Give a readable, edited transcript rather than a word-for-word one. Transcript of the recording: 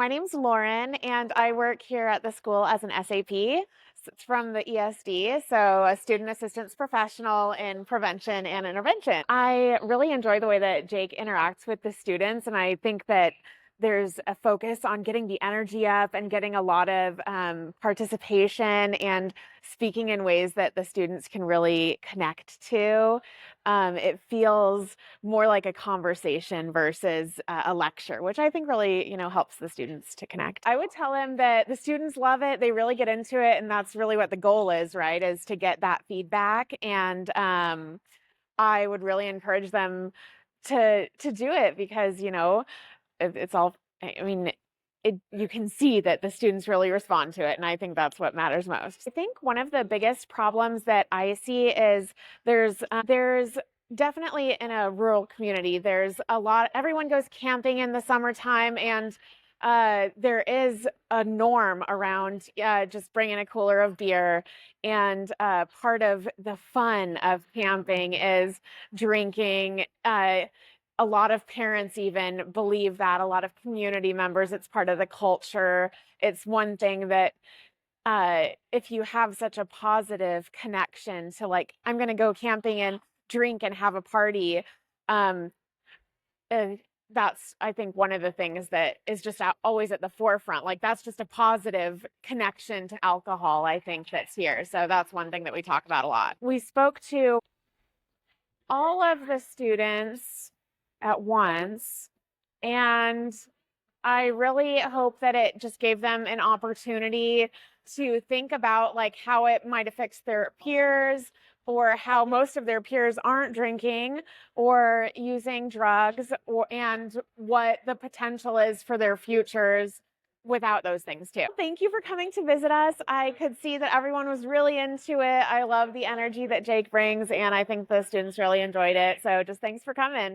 name's Lauren, and I work here at the school as an SAP. It's from the ESD, so a student assistance professional in prevention and intervention. I really enjoy the way that Jake interacts with the students, and I think that there's a focus on getting the energy up and getting a lot of participation and speaking in ways that the students can really connect to. It feels more like a conversation versus a lecture, which I think really, helps the students to connect. I would tell him that the students love it. They really get into it. And that's really what the goal is, right? Is to get that feedback. And I would really encourage them to do it because, it's all, I mean, you can see that the students really respond to it. And I think that's what matters most. I think one of the biggest problems that I see is there's definitely in a rural community, everyone goes camping in the summertime, and there is a norm around just bringing a cooler of beer. And part of the fun of camping is drinking. A lot of parents even believe that, a lot of community members, it's part of the culture. It's one thing that if you have such a positive connection to, like, I'm going to go camping and drink and have a party, um, that's, I think, one of the things that is just always at the forefront. Like, that's just a positive connection to alcohol, I think, that's here. So that's one thing that we talk about a lot. We spoke to all of the students at once, and I really hope that it just gave them an opportunity to think about, like, how it might affect their peers, or how most of their peers aren't drinking or using drugs, and what the potential is for their futures without those things too. Thank you for coming to visit us. I could see that everyone was really into it. I love the energy that Jake brings, and I think the students really enjoyed it. So just thanks for coming.